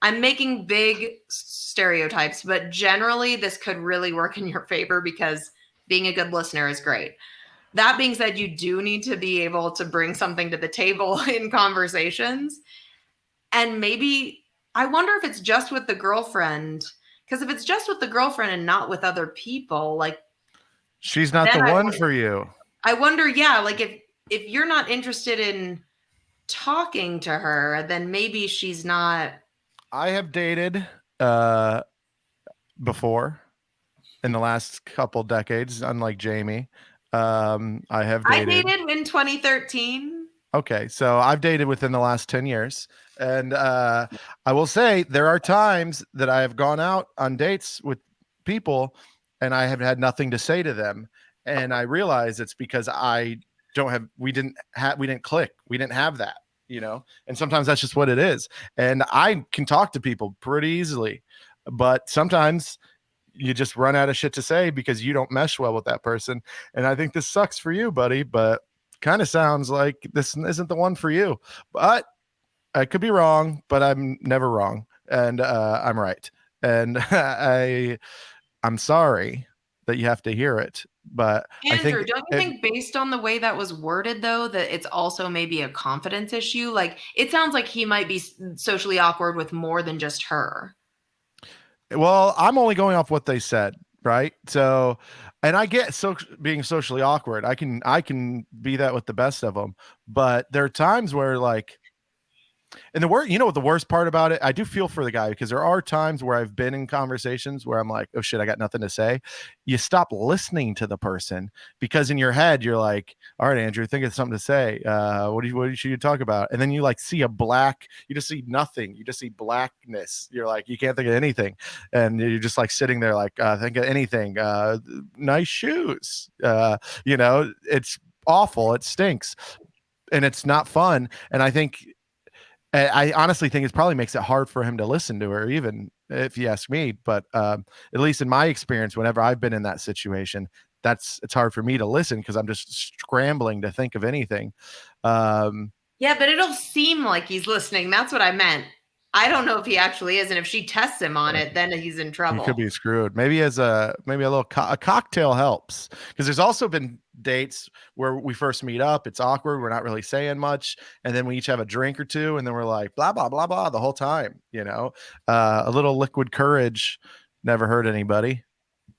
Speaker 2: I'm making big stereotypes, but generally this could really work in your favor because being a good listener is great. That being said, you do need to be able to bring something to the table in conversations. And maybe, I wonder if it's just with the girlfriend, because if it's just with the girlfriend and not with other people, like,
Speaker 1: she's not the one for you.
Speaker 2: I wonder, yeah, like if you're not interested in talking to her, then maybe she's not.
Speaker 1: I have dated before in the last couple decades, unlike Jamie. I
Speaker 2: dated in 2013.
Speaker 1: Okay, so I've dated within the last 10 years. And I will say there are times that I have gone out on dates with people and I have had nothing to say to them. And I realize it's because we didn't click. We didn't have that, you know? And sometimes that's just what it is. And I can talk to people pretty easily, but sometimes you just run out of shit to say because you don't mesh well with that person. And I think this sucks for you, buddy, but kind of sounds like this isn't the one for you. But I could be wrong, but I'm never wrong. and I'm right. And I'm sorry that you have to hear it, but I
Speaker 2: Andrew,
Speaker 1: think
Speaker 2: don't you think based on the way that was worded, though, that it's also maybe a confidence issue? Like, it sounds like he might be socially awkward with more than just her.
Speaker 1: well, I'm only going off what they said, right? So, and I get being socially awkward. I can be that with the best of them, but there are times where like, and the word, you know what the worst part about it? I do feel for the guy because there are times where I've been in conversations where I'm like, oh shit, I got nothing to say. You stop listening to the person because in your head you're like, all right, Andrew, think of something to say. What should you talk about? And then you like see you just see nothing. You just see blackness. You're like, you can't think of anything, and you're just like sitting there like, think of anything. Nice shoes. It's awful. It stinks, and it's not fun. And I honestly think it probably makes it hard for him to listen to her, even if you ask me. But at least in my experience, whenever I've been in that situation, it's hard for me to listen because I'm just scrambling to think of anything.
Speaker 2: Yeah, but it'll seem like he's listening. That's what I meant. I don't know if he actually is, and if she tests him on it, then he's in
Speaker 1: You
Speaker 2: trouble.
Speaker 1: could be screwed. Maybe maybe a little a cocktail helps because there's also been dates where we first meet up. It's awkward. We're not really saying much, and then we each have a drink or two, and then we're like blah blah blah blah the whole time. A little liquid courage never hurt anybody.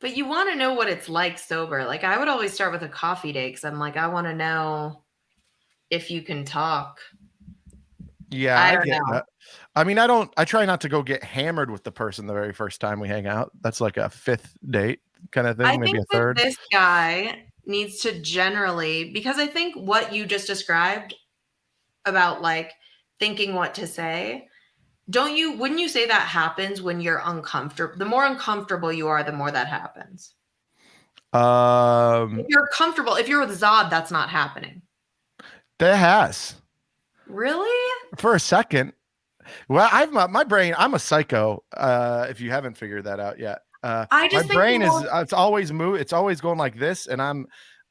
Speaker 2: But you want to know what it's like sober. Like I would always start with a coffee date because I'm like, I want to know if you can talk.
Speaker 1: Yeah,
Speaker 2: I
Speaker 1: I
Speaker 2: don't
Speaker 1: get
Speaker 2: know.
Speaker 1: that. I mean, I try not to go get hammered with the person the very first time we hang out. That's like a fifth date kind of
Speaker 2: I
Speaker 1: thing, maybe
Speaker 2: think
Speaker 1: a
Speaker 2: that
Speaker 1: third.
Speaker 2: this guy needs to generally, because I think what you just described about like thinking what to say, wouldn't you say that happens when you're uncomfortable? The more uncomfortable you are, the more that happens. If you're comfortable, if you're with Zod, that's not happening.
Speaker 1: That has
Speaker 2: Really?
Speaker 1: for a second. Well, I've my brain. I'm a psycho. If you haven't figured that out yet,
Speaker 2: I
Speaker 1: my
Speaker 2: just think
Speaker 1: brain is it's always It's always going like this, and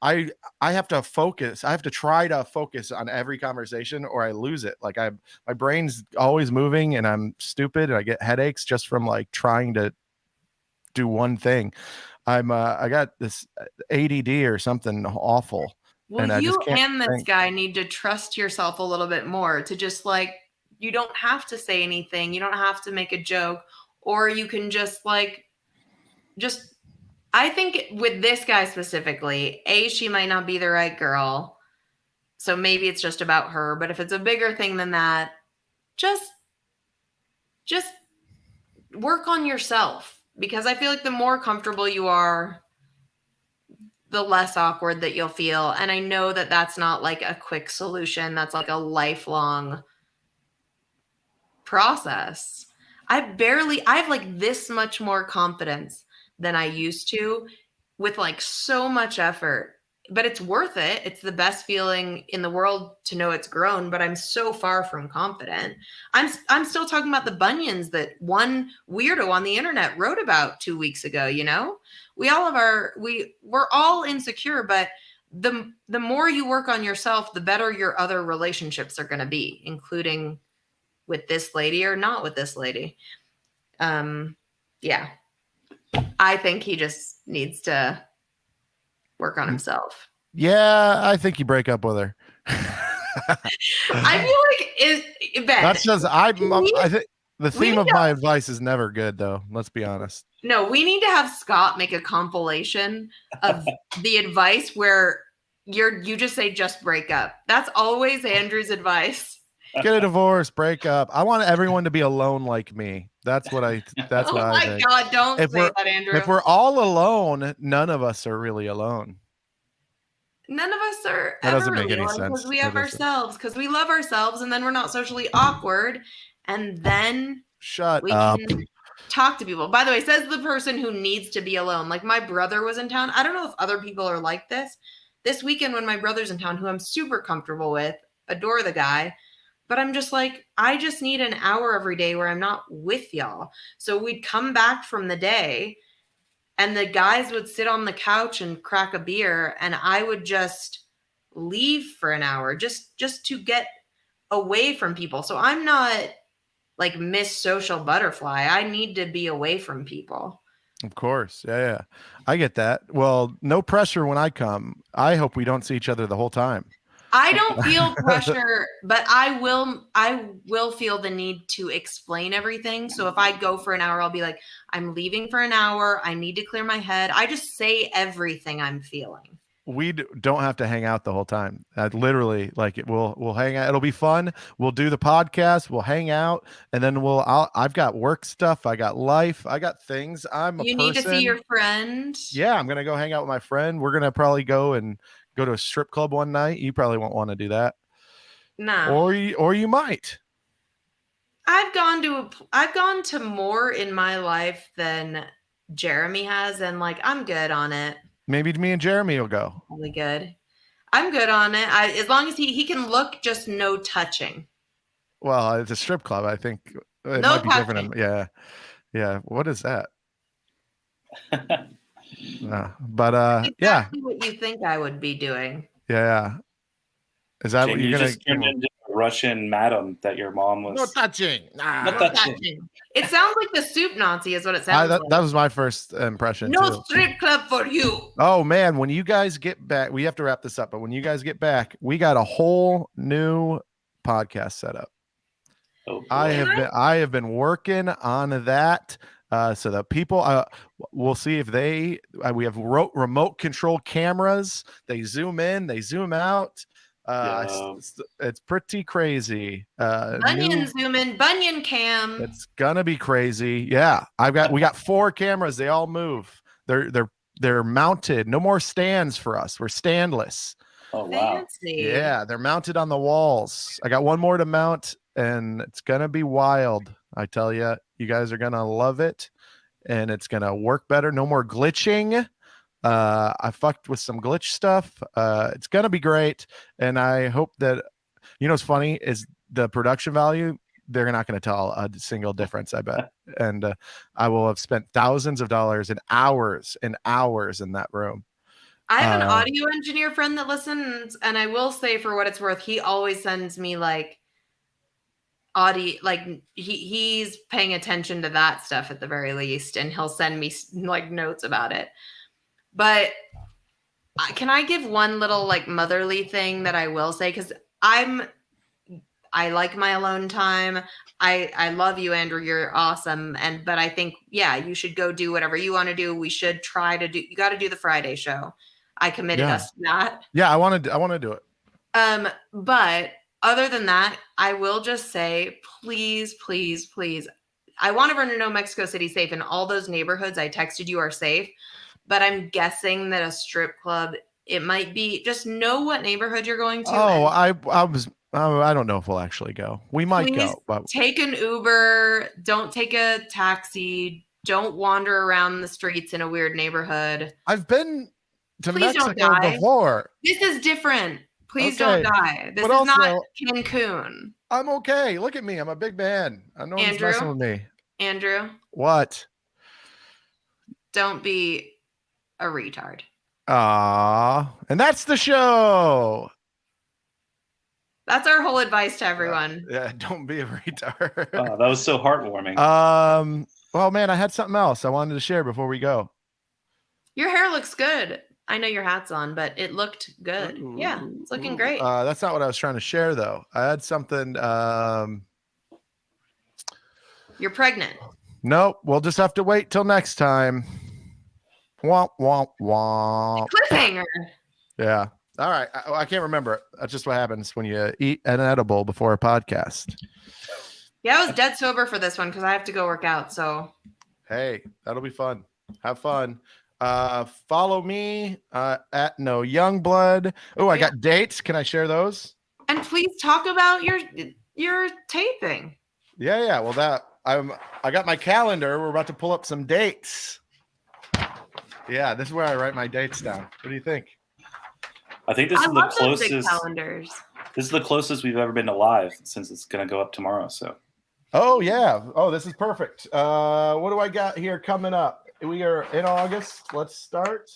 Speaker 1: I have to focus. I have to try to focus on every conversation, or I lose it. Like my brain's always moving, and I'm stupid, and I get headaches just from like trying to do one thing. I got this ADD or something awful,
Speaker 2: Well,
Speaker 1: and I
Speaker 2: you
Speaker 1: just can't
Speaker 2: and this
Speaker 1: think.
Speaker 2: guy need to trust yourself a little bit more to just like, you don't have to say anything. You don't have to make a joke, or you can just like, I think with this guy specifically, she might not be the right girl. So maybe it's just about her. But if it's a bigger thing than that, just work on yourself, because I feel like the more comfortable you are, the less awkward that you'll feel. And I know that that's not like a quick solution. That's like a lifelong process. I have like this much more confidence than I used to with like so much effort, but it's worth it. It's the best feeling in the world to know it's grown, but I'm so far from confident. I'm still talking about the bunions that one weirdo on the internet wrote about 2 weeks ago, We all have we're all insecure, but the more you work on yourself, the better your other relationships are going to be, including with this lady or not with this lady. Yeah. I think he just needs to work on himself.
Speaker 1: Yeah, I think you break up with her.
Speaker 2: I feel like Ben,
Speaker 1: That's just I think the theme of my advice is never good though. Let's be honest.
Speaker 2: No, we need to have Scott make a compilation of the advice where you just say just break up. That's always Andrew's advice.
Speaker 1: Get a divorce, break up. I want everyone to be alone like me. That's what I think.
Speaker 2: Oh my God, don't say that, Andrew.
Speaker 1: If we're all alone, none of us are really alone.
Speaker 2: None of us are
Speaker 1: That
Speaker 2: ever
Speaker 1: doesn't make
Speaker 2: really
Speaker 1: any
Speaker 2: alone
Speaker 1: sense.
Speaker 2: because we have ourselves, because we love ourselves, and then we're not socially awkward, and then
Speaker 1: Shut up.
Speaker 2: Can talk to people. By the way, says the person who needs to be alone. Like my brother was in town. I don't know if other people are like this. This weekend when my brother's in town, who I'm super comfortable with, adore the guy, but I'm just like, I just need an hour every day where I'm not with y'all. So we'd come back from the day and the guys would sit on the couch and crack a beer, and I would just leave for an hour just to get away from people. So I'm not like Miss Social Butterfly. I need to be away from people.
Speaker 1: Of course. Yeah. I get that. Well, no pressure when I come. I hope we don't see each other the whole time.
Speaker 2: I don't feel pressure, but I will feel the need to explain everything. So if I go for an hour, I'll be like, I'm leaving for an hour. I need to clear my head. I just say everything I'm feeling.
Speaker 1: We don't have to hang out the whole time. Literally, like we'll hang out. It'll be fun. We'll do the podcast. We'll hang out, and then I've got work stuff. I got life. I got things. I'm a
Speaker 2: You
Speaker 1: person.
Speaker 2: need to see your friend.
Speaker 1: Yeah, I'm gonna go hang out with my friend. We're gonna probably go to a strip club one night. You probably won't want to do that.
Speaker 2: Nah.
Speaker 1: Or you might.
Speaker 2: I've gone to more in my life than Jeremy has, and like I'm good on it.
Speaker 1: Maybe me and Jeremy will go.
Speaker 2: Really good. I'm good on it. As long as he can look, just no touching.
Speaker 1: Well, it's a strip club. I think it
Speaker 2: No
Speaker 1: might be different.
Speaker 2: touching.
Speaker 1: Yeah. What is that? But
Speaker 2: That's
Speaker 1: yeah.
Speaker 2: exactly what you think I would be doing.
Speaker 1: Yeah. Is that
Speaker 3: Jamie,
Speaker 1: what you're
Speaker 3: you
Speaker 1: gonna?
Speaker 3: just turned into a Russian madam that your mom was.
Speaker 1: No touching. Nah.
Speaker 3: No
Speaker 2: No
Speaker 3: touching.
Speaker 2: touching. It sounds like the soup Nazi is what it sounds like.
Speaker 1: That was my first impression.
Speaker 2: No
Speaker 1: too.
Speaker 2: strip club for you.
Speaker 1: Oh man, when you guys get back, we have to wrap this up. But when you guys get back, we got a whole new podcast set up.
Speaker 3: Oh,
Speaker 1: I have been working on that. So that people, we'll see if we have remote control cameras. They zoom in, they zoom out. It's pretty crazy.
Speaker 2: Bunyan zoom in, Bunyan cam.
Speaker 1: It's gonna be crazy. Yeah, we got 4 cameras. They all move. They're mounted. No more stands for us. We're standless.
Speaker 3: Oh wow.
Speaker 2: Fancy.
Speaker 1: Yeah, they're mounted on the walls. I got one more to mount, and it's gonna be wild. I tell you, you guys are gonna love it, and it's gonna work better. No more glitching. I fucked with some glitch stuff. It's gonna be great, and I hope that what's funny is the production value. They're not going to tell a single difference, I bet. And I will have spent thousands of dollars and hours in that room.
Speaker 2: I have an audio engineer friend that listens, and I will say, for what it's worth, he always sends me like audio, like he's paying attention to that stuff at the very least, and he'll send me like notes about it. But can I give one little like motherly thing that I will say? Because I like my alone time. I love you, Andrew. You're awesome. But I think, yeah, you should go do whatever you want to do. We should try to you got to do the Friday show. I committed us to that.
Speaker 1: Yeah, I want to do it.
Speaker 2: But other than that, I will just say, please, please, please. I want everyone to know Mexico City's safe, and all those neighborhoods I texted you are safe. But I'm guessing that a strip club, it might be, just know what neighborhood you're going to.
Speaker 1: Oh, I don't know if we'll actually go. We might go, but
Speaker 2: take an Uber. Don't take a taxi. Don't wander around the streets in a weird neighborhood.
Speaker 1: I've been to Mexico before.
Speaker 2: This is different. Please don't die. This is not Cancun.
Speaker 1: I'm okay. Look at me. I'm a big man. I know who's messing with me.
Speaker 2: Andrew.
Speaker 1: What?
Speaker 2: Don't be a retard.
Speaker 1: And that's the show.
Speaker 2: That's our whole advice to everyone.
Speaker 1: Yeah, don't be a retard.
Speaker 3: Oh, that was so heartwarming.
Speaker 1: Well, man, I had something else I wanted to share before we go.
Speaker 2: Your hair looks good. I know your hat's on, but it looked good. Yeah, it's looking great.
Speaker 1: That's not what I was trying to share, though. I had something.
Speaker 2: You're pregnant.
Speaker 1: Nope. We'll just have to wait till next time. Womp, womp, womp.
Speaker 2: Cliffhanger.
Speaker 1: Yeah. All right. I can't remember it. That's just what happens when you eat an edible before a podcast.
Speaker 2: Yeah, I was dead sober for this one because I have to go work out. So,
Speaker 1: hey, that'll be fun. Have fun. Follow me at No Youngblood. Oh, I got dates. Can I share those?
Speaker 2: And please talk about your taping.
Speaker 1: Yeah. Well, I got my calendar. We're about to pull up some dates. Yeah, this is where I write my dates down. What do you think?
Speaker 3: I think this is the closest.
Speaker 2: Big calendars.
Speaker 3: This is the closest we've ever been to live since it's going to go up tomorrow. So.
Speaker 1: Oh yeah. Oh, this is perfect. What do I got here coming up? We are in August. Let's start.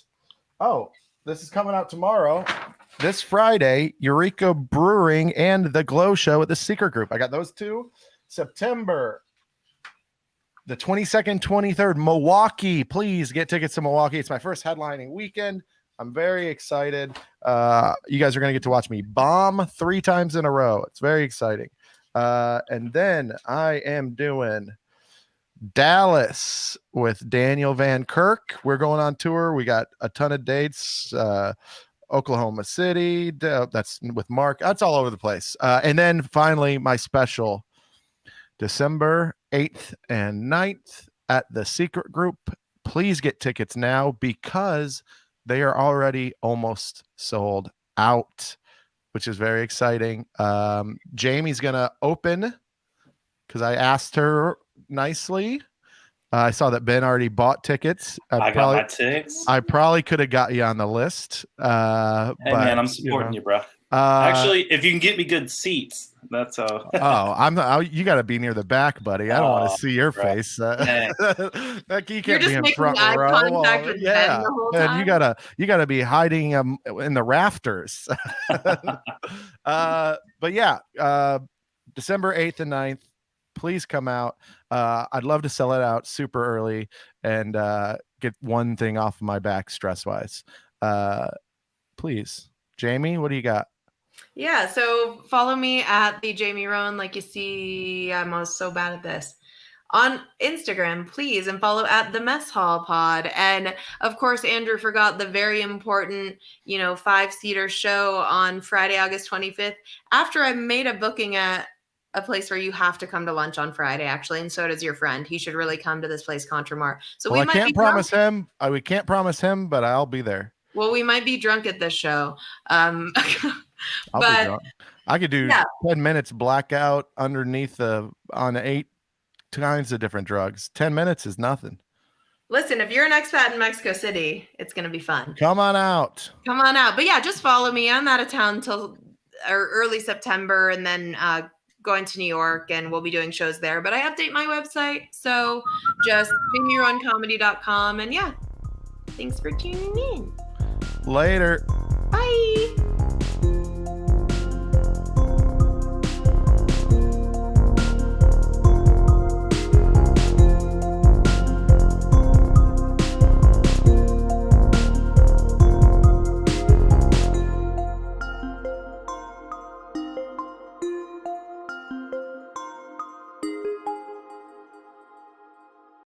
Speaker 1: Oh, this is coming out tomorrow. This Friday, Eureka Brewing and the Glow Show at the Secret Group. I got those two. September the 22nd, 23rd, Milwaukee. Please get tickets to Milwaukee. It's my first headlining weekend. I'm very excited. You guys are going to get to watch me bomb 3 times in a row. It's very exciting. And then I am doing Dallas with Daniel Van Kirk. We're going on tour. We got a ton of dates. Oklahoma City. That's with Mark. That's all over the place. And then finally, my special, December 8th and 9th at the Secret Group. Please get tickets now because they are already almost sold out, which is very exciting. Jamie's going to open because I asked her nicely. I saw that Ben already bought tickets.
Speaker 3: I got my tickets.
Speaker 1: I probably could have got you on the list.
Speaker 3: Hey, man, I'm supporting you, bro. Actually, if you can get me good seats, that's all.
Speaker 1: You got to be near the back, buddy. I don't want to see your face. You can't be in front row.
Speaker 2: With Ben the whole time.
Speaker 1: And you gotta be hiding in the rafters. But yeah, December 8th and 9th. Please come out. I'd love to sell it out super early and get one thing off of my back stress wise. Please, Jamie, what do you got?
Speaker 2: Yeah, so follow me at the Jamie Rowan. Like you see, I'm so bad at this. On Instagram, please, and follow at the Mess Hall Pod. And of course, Andrew forgot the very important, 5-seater show on Friday, August 25th. After I made a booking at a place where you have to come to lunch on Friday, actually, and so does your friend. He should really come to this place, Contramar. So
Speaker 1: we can't promise him. We can't promise him, but I'll be there.
Speaker 2: Well, we might be drunk at this show.
Speaker 1: I'll be drunk. I could do 10 minutes blackout underneath on 8 kinds of different drugs. 10 minutes is nothing.
Speaker 2: Listen, if you're an expat in Mexico City, it's going to be fun.
Speaker 1: Come on out.
Speaker 2: But yeah, just follow me. I'm out of town until early September, and then going to New York, and we'll be doing shows there. But I update my website, so just jamieroncomedy.com. And yeah, thanks for tuning in.
Speaker 1: Later.
Speaker 2: Bye.